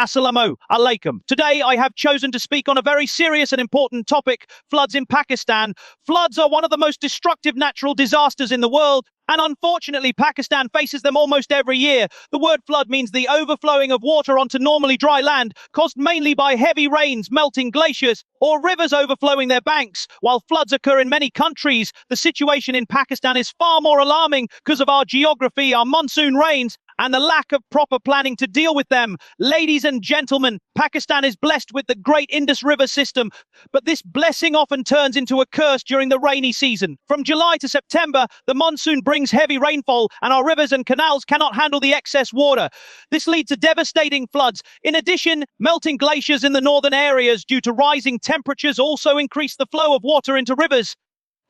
Assalamu alaikum. Today I have chosen to speak on a very serious and important topic, floods in Pakistan. Floods are one of the most destructive natural disasters in the world, and unfortunately Pakistan faces them almost every year. The word flood means the overflowing of water onto normally dry land, caused mainly by heavy rains melting glaciers or rivers overflowing their banks. While floods occur in many countries, the situation in Pakistan is far more alarming because of our geography, our monsoon rains, and the lack of proper planning to deal with them. Ladies and gentlemen, Pakistan is blessed with the great Indus River system, but this blessing often turns into a curse during the rainy season. From July to September, the monsoon brings heavy rainfall, and our rivers and canals cannot handle the excess water. This leads to devastating floods. In addition, melting glaciers in the northern areas due to rising temperatures also increase the flow of water into rivers.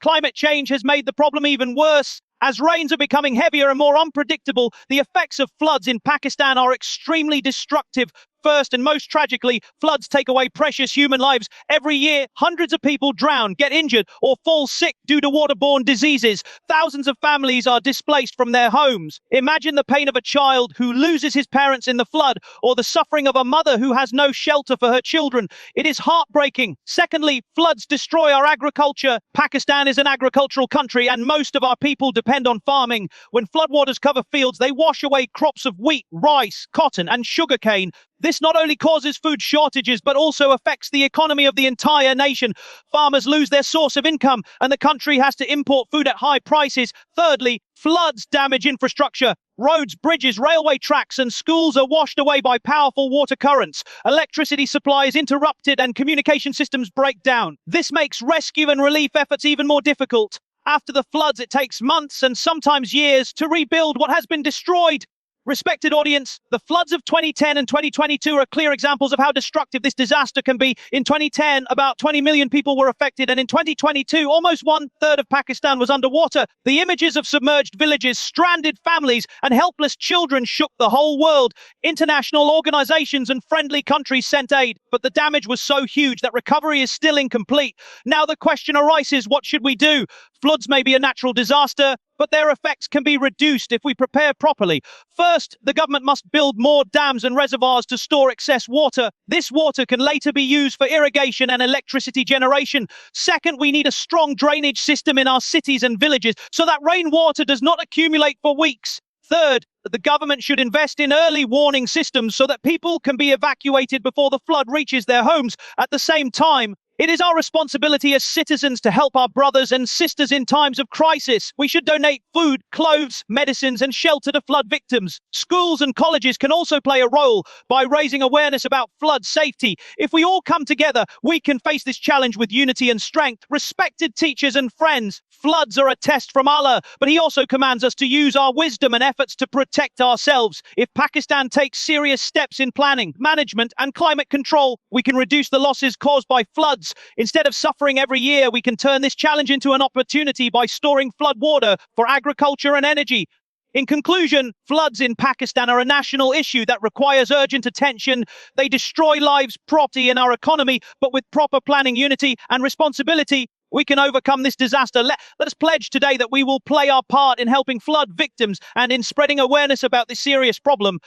Climate change has made the problem even worse. As rains are becoming heavier and more unpredictable, the effects of floods in Pakistan are extremely destructive. First and most tragically, floods take away precious human lives. Every year, hundreds of people drown, get injured, or fall sick due to waterborne diseases. Thousands of families are displaced from their homes. Imagine the pain of a child who loses his parents in the flood, or the suffering of a mother who has no shelter for her children. It is heartbreaking. Secondly, floods destroy our agriculture. Pakistan is an agricultural country, and most of our people depend on farming. When floodwaters cover fields, they wash away crops of wheat, rice, cotton, and sugarcane. This not only causes food shortages, but also affects the economy of the entire nation. Farmers lose their source of income, and the country has to import food at high prices. Thirdly, floods damage infrastructure. Roads, bridges, railway tracks, and schools are washed away by powerful water currents. Electricity supply is interrupted, and communication systems break down. This makes rescue and relief efforts even more difficult. After the floods, it takes months and sometimes years to rebuild what has been destroyed. Respected audience, the floods of 2010 and 2022 are clear examples of how destructive this disaster can be. In 2010, about 20 million people were affected, and in 2022, almost 1/3 of Pakistan was underwater. The images of submerged villages, stranded families, and helpless children shook the whole world. International organizations and friendly countries sent aid, but the damage was so huge that recovery is still incomplete. Now the question arises, what should we do? Floods may be a natural disaster, but their effects can be reduced if we prepare properly. First, the government must build more dams and reservoirs to store excess water. This water can later be used for irrigation and electricity generation. Second, we need a strong drainage system in our cities and villages so that rainwater does not accumulate for weeks. Third, the government should invest in early warning systems so that people can be evacuated before the flood reaches their homes. At the same time, it is our responsibility as citizens to help our brothers and sisters in times of crisis. We should donate food, clothes, medicines, and shelter to flood victims. Schools and colleges can also play a role by raising awareness about flood safety. If we all come together, we can face this challenge with unity and strength. Respected teachers and friends, floods are a test from Allah, but He also commands us to use our wisdom and efforts to protect ourselves. If Pakistan takes serious steps in planning, management, and climate control, we can reduce the losses caused by floods. Instead of suffering every year, we can turn this challenge into an opportunity by storing flood water for agriculture and energy. In conclusion, floods in Pakistan are a national issue that requires urgent attention. They destroy lives, property, and our economy, but with proper planning, unity, and responsibility, we can overcome this disaster. Let us pledge today that we will play our part in helping flood victims and in spreading awareness about this serious problem.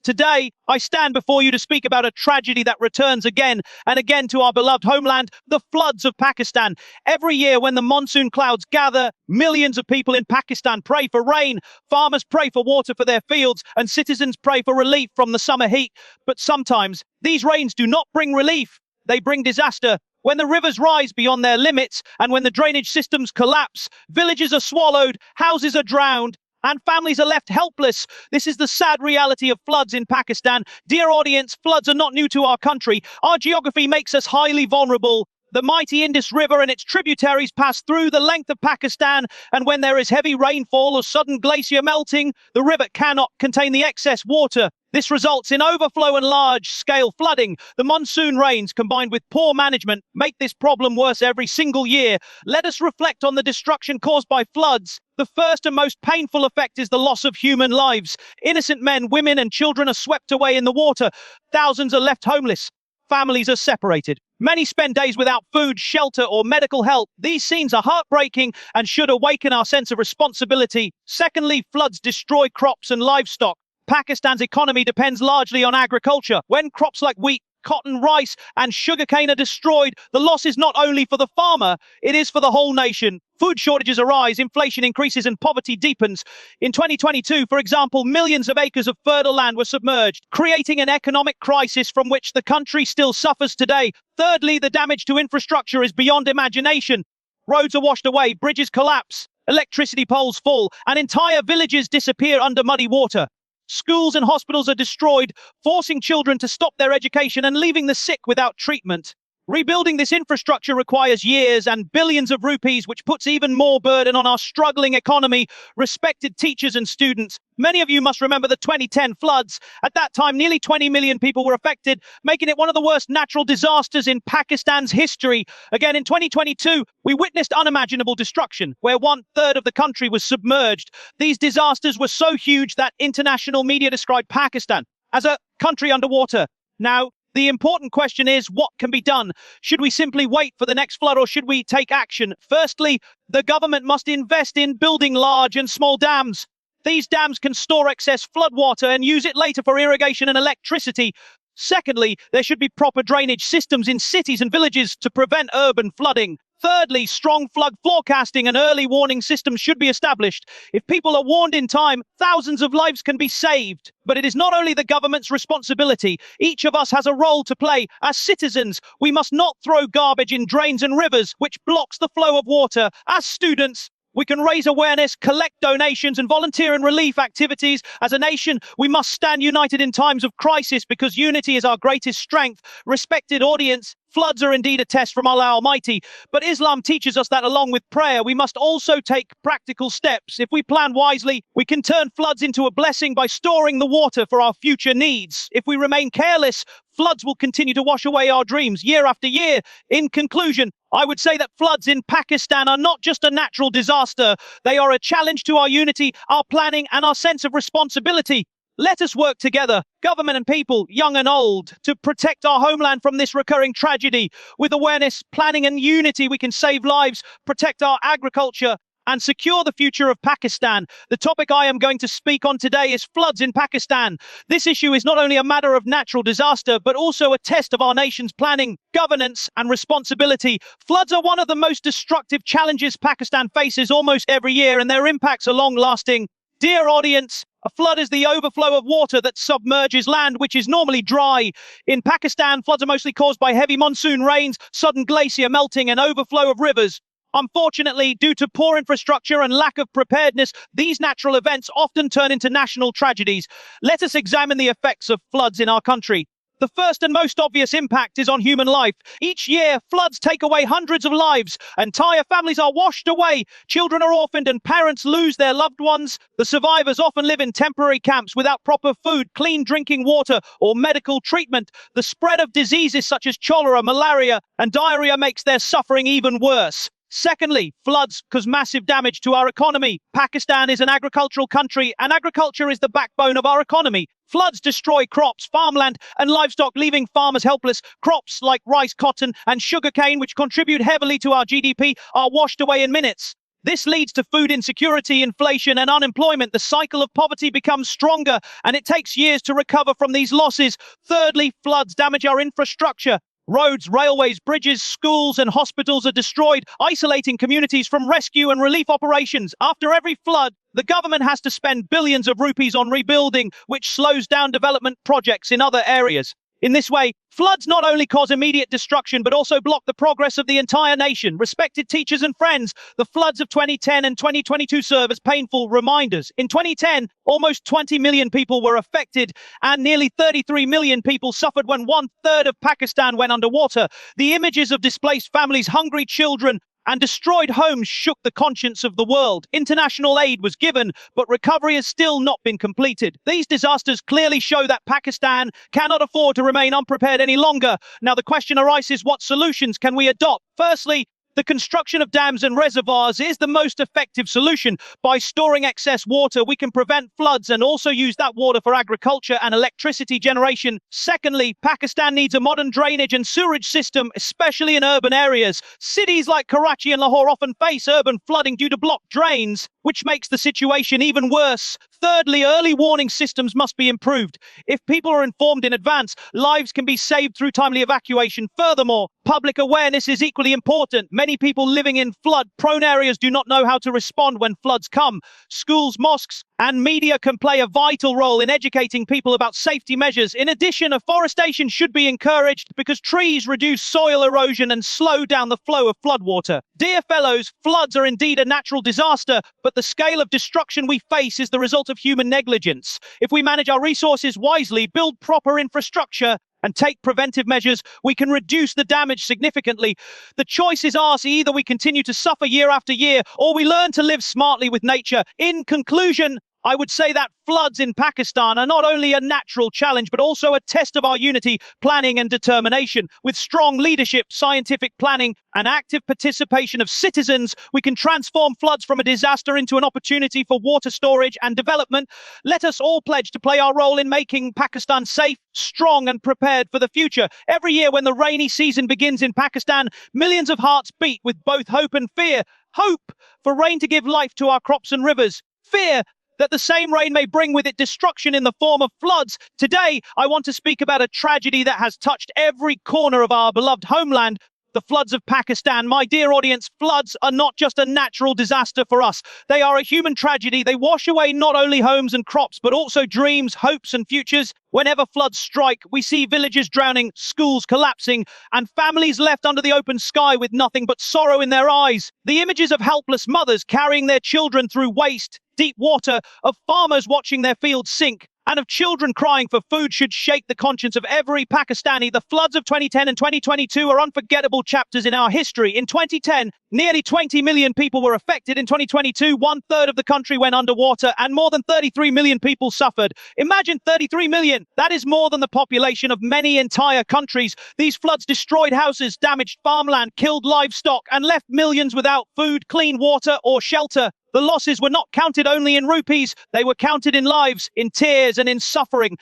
Today, I stand before you to speak about a tragedy that returns again and again to our beloved homeland, the floods of Pakistan. Every year when the monsoon clouds gather, millions of people in Pakistan pray for rain, farmers pray for water for their fields, and citizens pray for relief from the summer heat. But sometimes, these rains do not bring relief, they bring disaster. When the rivers rise beyond their limits and when the drainage systems collapse, villages are swallowed, houses are drowned, and families are left helpless. This is the sad reality of floods in Pakistan. Dear audience, floods are not new to our country. Our geography makes us highly vulnerable. The mighty Indus River and its tributaries pass through the length of Pakistan, and when there is heavy rainfall or sudden glacier melting, the river cannot contain the excess water. This results in overflow and large-scale flooding. The monsoon rains, combined with poor management, make this problem worse every single year. Let us reflect on the destruction caused by floods. The first and most painful effect is the loss of human lives. Innocent men, women, and children are swept away in the water. Thousands are left homeless. Families are separated. Many spend days without food, shelter, or medical help. These scenes are heartbreaking and should awaken our sense of responsibility. Secondly, floods destroy crops and livestock. Pakistan's economy depends largely on agriculture. When crops like wheat, cotton, rice, and sugarcane are destroyed, the loss is not only for the farmer, it is for the whole nation. Food shortages arise, inflation increases, and poverty deepens. In 2022, for example, millions of acres of fertile land were submerged, creating an economic crisis from which the country still suffers today. Thirdly, the damage to infrastructure is beyond imagination. Roads are washed away, bridges collapse, electricity poles fall, and entire villages disappear under muddy water. Schools and hospitals are destroyed, forcing children to stop their education and leaving the sick without treatment. Rebuilding this infrastructure requires years and billions of rupees, which puts even more burden on our struggling economy. Respected teachers and students, many of you must remember the 2010 floods. At that time, nearly 20 million people were affected, making it one of the worst natural disasters in Pakistan's history. Again, in 2022, we witnessed unimaginable destruction, where 1/3 of the country was submerged. These disasters were so huge that international media described Pakistan as a country underwater. Now, the important question is, what can be done? Should we simply wait for the next flood, or should we take action? Firstly, the government must invest in building large and small dams. These dams can store excess floodwater and use it later for irrigation and electricity. Secondly, there should be proper drainage systems in cities and villages to prevent urban flooding. Thirdly, strong flood forecasting and early warning systems should be established. If people are warned in time, thousands of lives can be saved. But it is not only the government's responsibility. Each of us has a role to play. As citizens, we must not throw garbage in drains and rivers, which blocks the flow of water. As students, we can raise awareness, collect donations, and volunteer in relief activities. As a nation, we must stand united in times of crisis, because unity is our greatest strength. Respected audience, floods are indeed a test from Allah Almighty, but Islam teaches us that along with prayer, we must also take practical steps. If we plan wisely, we can turn floods into a blessing by storing the water for our future needs. If we remain careless, floods will continue to wash away our dreams year after year. In conclusion, I would say that floods in Pakistan are not just a natural disaster. They are a challenge to our unity, our planning, and our sense of responsibility. Let us work together, government and people, young and old, to protect our homeland from this recurring tragedy. With awareness, planning, and unity, we can save lives, protect our agriculture, and secure the future of Pakistan. The topic I am going to speak on today is floods in Pakistan. This issue is not only a matter of natural disaster, but also a test of our nation's planning, governance, and responsibility. Floods are one of the most destructive challenges Pakistan faces almost every year, and their impacts are long-lasting. Dear audience, a flood is the overflow of water that submerges land which is normally dry. In Pakistan, floods are mostly caused by heavy monsoon rains, sudden glacier melting, and overflow of rivers. Unfortunately, due to poor infrastructure and lack of preparedness, these natural events often turn into national tragedies. Let us examine the effects of floods in our country. The first and most obvious impact is on human life. Each year, floods take away hundreds of lives. Entire families are washed away. Children are orphaned and parents lose their loved ones. The survivors often live in temporary camps without proper food, clean drinking water, or medical treatment. The spread of diseases such as cholera, malaria, and diarrhea makes their suffering even worse. Secondly, floods cause massive damage to our economy. Pakistan is an agricultural country, and agriculture is the backbone of our economy. Floods destroy crops, farmland, and livestock, leaving farmers helpless. Crops like rice, cotton, and sugarcane, which contribute heavily to our GDP, are washed away in minutes. This leads to food insecurity, inflation, and unemployment. The cycle of poverty becomes stronger, and it takes years to recover from these losses. Thirdly, floods damage our infrastructure. Roads, railways, bridges, schools, and hospitals are destroyed, isolating communities from rescue and relief operations. After every flood, the government has to spend billions of rupees on rebuilding, which slows down development projects in other areas. In this way, floods not only cause immediate destruction, but also block the progress of the entire nation. Respected teachers and friends, the floods of 2010 and 2022 serve as painful reminders. In 2010, almost 20 million people were affected, and nearly 33 million people suffered when 1/3 of Pakistan went underwater. The images of displaced families, hungry children, and destroyed homes shook the conscience of the world. International aid was given, but recovery has still not been completed. These disasters clearly show that Pakistan cannot afford to remain unprepared any longer. Now the question arises, what solutions can we adopt? Firstly, the construction of dams and reservoirs is the most effective solution. By storing excess water, we can prevent floods and also use that water for agriculture and electricity generation. Secondly, Pakistan needs a modern drainage and sewerage system, especially in urban areas. Cities like Karachi and Lahore often face urban flooding due to blocked drains, which makes the situation even worse. Thirdly, early warning systems must be improved. If people are informed in advance, lives can be saved through timely evacuation. Furthermore, public awareness is equally important. Many people living in flood-prone areas do not know how to respond when floods come. Schools, mosques, and media can play a vital role in educating people about safety measures. In addition, afforestation should be encouraged because trees reduce soil erosion and slow down the flow of floodwater. Dear fellows, floods are indeed a natural disaster, but the scale of destruction we face is the result of human negligence. If we manage our resources wisely, build proper infrastructure, and take preventive measures, we can reduce the damage significantly. The choice is ours. Either we continue to suffer year after year, or we learn to live smartly with nature. In conclusion, I would say that floods in Pakistan are not only a natural challenge, but also a test of our unity, planning and determination. With strong leadership, scientific planning, and active participation of citizens, we can transform floods from a disaster into an opportunity for water storage and development. Let us all pledge to play our role in making Pakistan safe, strong, and prepared for the future. Every year when the rainy season begins in Pakistan, millions of hearts beat with both hope and fear. Hope for rain to give life to our crops and rivers. Fear that the same rain may bring with it destruction in the form of floods. Today, I want to speak about a tragedy that has touched every corner of our beloved homeland, the floods of Pakistan. My dear audience, floods are not just a natural disaster for us. They are a human tragedy. They wash away not only homes and crops, but also dreams, hopes, and futures. Whenever floods strike, we see villages drowning, schools collapsing, and families left under the open sky with nothing but sorrow in their eyes. The images of helpless mothers carrying their children through waist, deep water, of farmers watching their fields sink, and of children crying for food should shake the conscience of every Pakistani. The floods of 2010 and 2022 are unforgettable chapters in our history. In 2010, nearly 20 million people were affected. In 2022, 1/3 of the country went underwater and more than 33 million people suffered. Imagine 33 million. That is more than the population of many entire countries. These floods destroyed houses, damaged farmland, killed livestock, and left millions without food, clean water, or shelter. The losses were not counted only in rupees. They were counted in lives, in tears, and in suffering.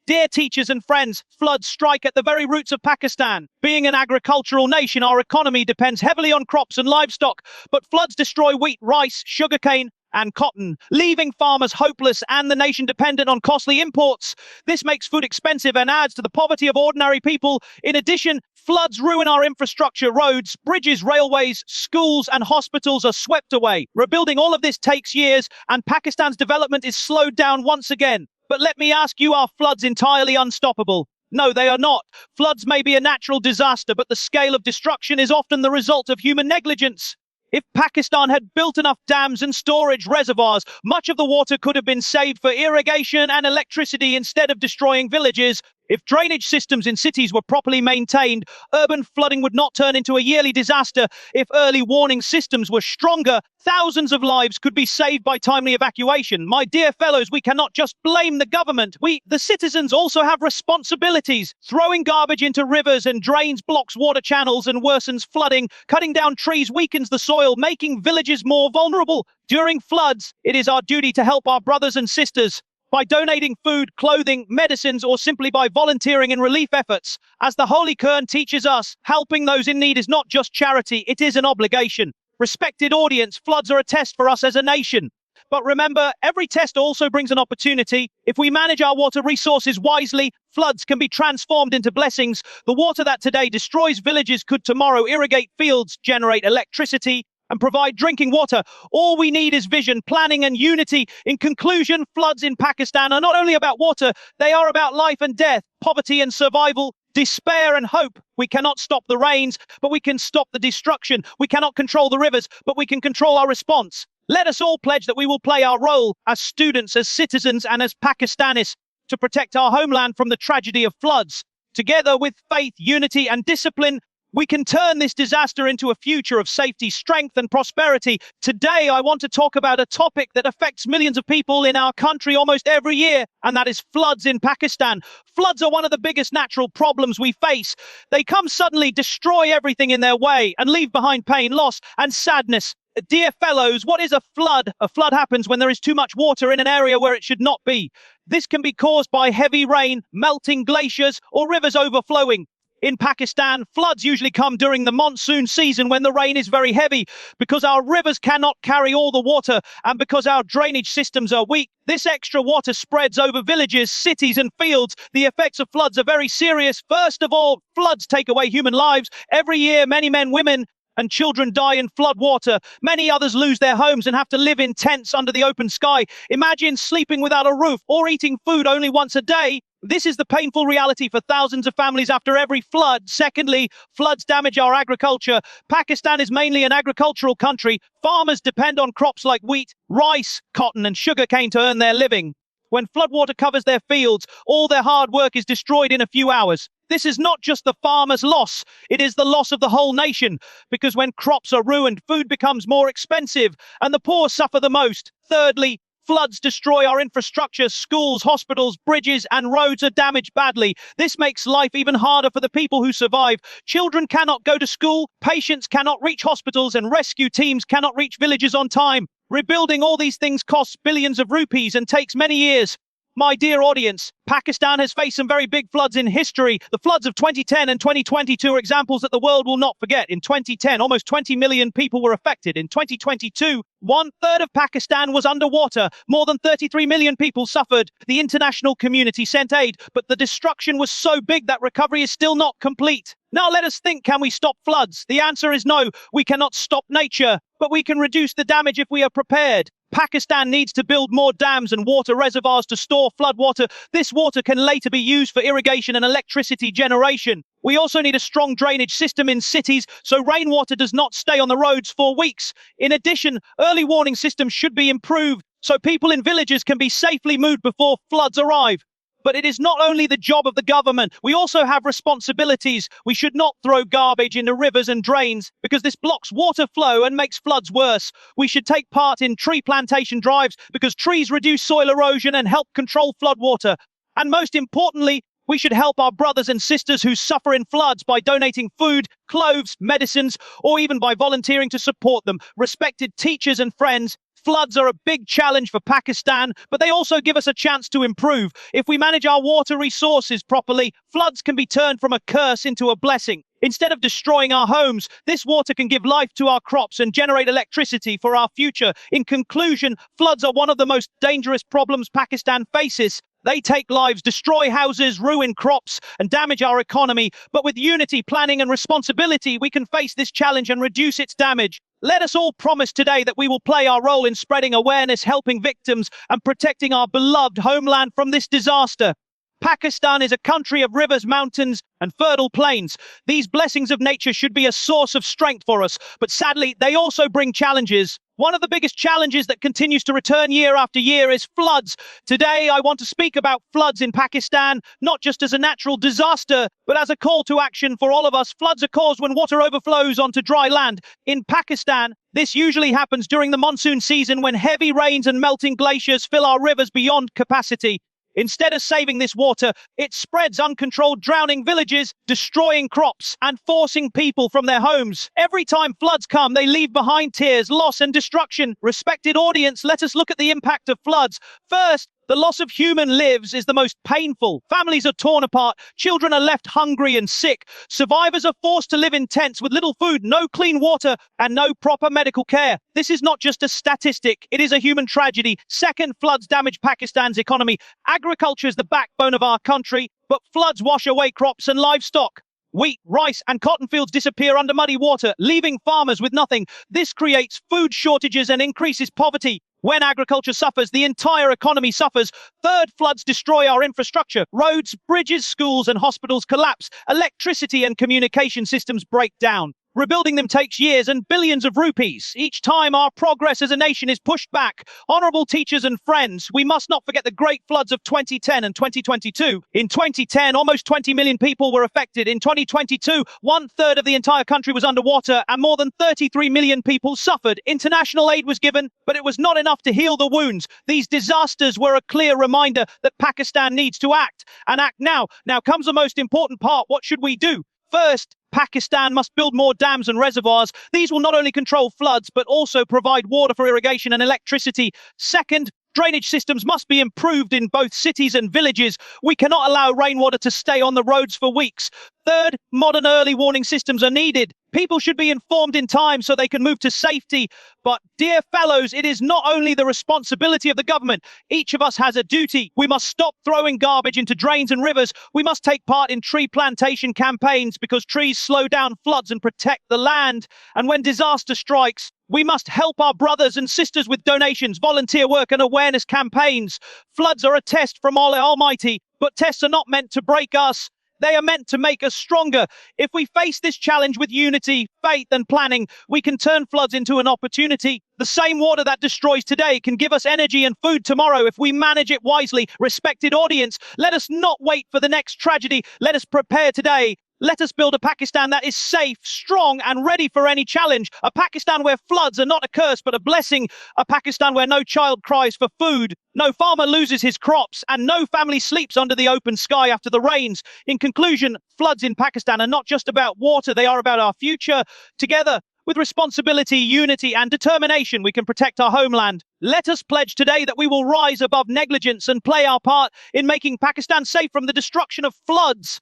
Dear teachers and friends, floods strike at the very roots of Pakistan. Being an agricultural nation, our economy depends heavily on crops and livestock. But floods destroy wheat, rice, sugarcane, and cotton, leaving farmers hopeless and the nation dependent on costly imports. This makes food expensive and adds to the poverty of ordinary people. In addition, floods ruin our infrastructure. Roads, bridges, railways, schools, and hospitals are swept away. Rebuilding all of this takes years, and Pakistan's development is slowed down once again. But let me ask you, are floods entirely unstoppable? No, they are not. Floods may be a natural disaster, but the scale of destruction is often the result of human negligence. If Pakistan had built enough dams and storage reservoirs, much of the water could have been saved for irrigation and electricity instead of destroying villages. If drainage systems in cities were properly maintained, urban flooding would not turn into a yearly disaster. If early warning systems were stronger, thousands of lives could be saved by timely evacuation. My dear fellows, we cannot just blame the government. We, the citizens, also have responsibilities. Throwing garbage into rivers and drains blocks water channels and worsens flooding. Cutting down trees weakens the soil, making villages more vulnerable. During floods, it is our duty to help our brothers and sisters by donating food, clothing, medicines, or simply by volunteering in relief efforts. As the Holy Quran teaches us, helping those in need is not just charity, it is an obligation. Respected audience, floods are a test for us as a nation. But remember, every test also brings an opportunity. If we manage our water resources wisely, floods can be transformed into blessings. The water that today destroys villages could tomorrow irrigate fields, generate electricity, and provide drinking water. All we need is vision, planning, and unity. In conclusion, floods in Pakistan are not only about water, they are about life and death, poverty and survival, despair and hope. We cannot stop the rains, but we can stop the destruction. We cannot control the rivers, but we can control our response. Let us all pledge that we will play our role as students, as citizens, and as Pakistanis to protect our homeland from the tragedy of floods. Together with faith, unity, and discipline, we can turn this disaster into a future of safety, strength, and prosperity. Today, I want to talk about a topic that affects millions of people in our country almost every year, and that is floods in Pakistan. Floods are one of the biggest natural problems we face. They come suddenly, destroy everything in their way, and leave behind pain, loss, and sadness. Dear fellows, what is a flood? A flood happens when there is too much water in an area where it should not be. This can be caused by heavy rain, melting glaciers, or rivers overflowing. In Pakistan, floods usually come during the monsoon season when the rain is very heavy. Because our rivers cannot carry all the water and because our drainage systems are weak, this extra water spreads over villages, cities and fields. The effects of floods are very serious. First of all, floods take away human lives. Every year, many men, women and children die in flood water. Many others lose their homes and have to live in tents under the open sky. Imagine sleeping without a roof or eating food only once a day. This is the painful reality for thousands of families after every flood. Secondly, floods damage our agriculture. Pakistan is mainly an agricultural country. Farmers depend on crops like wheat, rice, cotton and sugarcane to earn their living. When floodwater covers their fields, all their hard work is destroyed in a few hours. This is not just the farmer's loss, it is the loss of the whole nation. Because when crops are ruined, food becomes more expensive and the poor suffer the most. Thirdly, floods destroy our infrastructure. Schools, hospitals, bridges and roads are damaged badly. This makes life even harder for the people who survive. Children cannot go to school, patients cannot reach hospitals and rescue teams cannot reach villages on time. Rebuilding all these things costs billions of rupees and takes many years. My dear audience, Pakistan has faced some very big floods in history. The floods of 2010 and 2022 are examples that the world will not forget. In 2010, almost 20 million people were affected. In 2022, 1/3 of Pakistan was underwater. More than 33 million people suffered. The international community sent aid, but the destruction was so big that recovery is still not complete. Now let us think, can we stop floods? The answer is no. We cannot stop nature, but we can reduce the damage if we are prepared. Pakistan needs to build more dams and water reservoirs to store floodwater. This water can later be used for irrigation and electricity generation. We also need a strong drainage system in cities so rainwater does not stay on the roads for weeks. In addition, early warning systems should be improved so people in villages can be safely moved before floods arrive. But it is not only the job of the government. We also have responsibilities. We should not throw garbage into rivers and drains because this blocks water flow and makes floods worse. We should take part in tree plantation drives because trees reduce soil erosion and help control floodwater. And most importantly, we should help our brothers and sisters who suffer in floods by donating food, clothes, medicines, or even by volunteering to support them. Respected teachers and friends, floods are a big challenge for Pakistan, but they also give us a chance to improve. If we manage our water resources properly, floods can be turned from a curse into a blessing. Instead of destroying our homes, this water can give life to our crops and generate electricity for our future. In conclusion, floods are one of the most dangerous problems Pakistan faces. They take lives, destroy houses, ruin crops, and damage our economy. But with unity, planning, and responsibility, we can face this challenge and reduce its damage. Let us all promise today that we will play our role in spreading awareness, helping victims, and protecting our beloved homeland from this disaster. Pakistan is a country of rivers, mountains, and fertile plains. These blessings of nature should be a source of strength for us, but sadly, they also bring challenges. One of the biggest challenges that continues to return year after year is floods. Today, I want to speak about floods in Pakistan, not just as a natural disaster, but as a call to action for all of us. Floods are caused when water overflows onto dry land. In Pakistan, this usually happens during the monsoon season when heavy rains and melting glaciers fill our rivers beyond capacity. Instead of saving this water, it spreads uncontrolled, drowning villages, destroying crops, and forcing people from their homes. Every time floods come, they leave behind tears, loss, and destruction. Respected audience, let us look at the impact of floods. First, the loss of human lives is the most painful. Families are torn apart, children are left hungry and sick, survivors are forced to live in tents with little food, no clean water, and no proper medical care. This is not just a statistic, it is a human tragedy. Second, floods damage Pakistan's economy. Agriculture is the backbone of our country, but floods wash away crops and livestock. Wheat, rice, and cotton fields disappear under muddy water, leaving farmers with nothing. This creates food shortages and increases poverty. When agriculture suffers, the entire economy suffers. Third, floods destroy our infrastructure. Roads, bridges, schools, and hospitals collapse. Electricity and communication systems break down. Rebuilding them takes years and billions of rupees. Each time our progress as a nation is pushed back. Honorable teachers and friends, we must not forget the great floods of 2010 and 2022. In 2010, almost 20 million people were affected. In 2022, 1/3 of the entire country was underwater and more than 33 million people suffered. International aid was given, but it was not enough to heal the wounds. These disasters were a clear reminder that Pakistan needs to act, and act now. Now comes the most important part. What should we do? First, Pakistan must build more dams and reservoirs. These will not only control floods, but also provide water for irrigation and electricity. Second, drainage systems must be improved in both cities and villages. We cannot allow rainwater to stay on the roads for weeks. Third, modern early warning systems are needed. People should be informed in time so they can move to safety. But, dear fellows, it is not only the responsibility of the government. Each of us has a duty. We must stop throwing garbage into drains and rivers. We must take part in tree plantation campaigns because trees slow down floods and protect the land. And when disaster strikes, we must help our brothers and sisters with donations, volunteer work, and awareness campaigns. Floods are a test from Almighty, but tests are not meant to break us. They are meant to make us stronger. If we face this challenge with unity, faith, and planning, we can turn floods into an opportunity. The same water that destroys today can give us energy and food tomorrow if we manage it wisely. Respected audience, let us not wait for the next tragedy. Let us prepare today. Let us build a Pakistan that is safe, strong, and ready for any challenge. A Pakistan where floods are not a curse, but a blessing. A Pakistan where no child cries for food, no farmer loses his crops, and no family sleeps under the open sky after the rains. In conclusion, floods in Pakistan are not just about water, they are about our future. Together, with responsibility, unity, and determination, we can protect our homeland. Let us pledge today that we will rise above negligence and play our part in making Pakistan safe from the destruction of floods.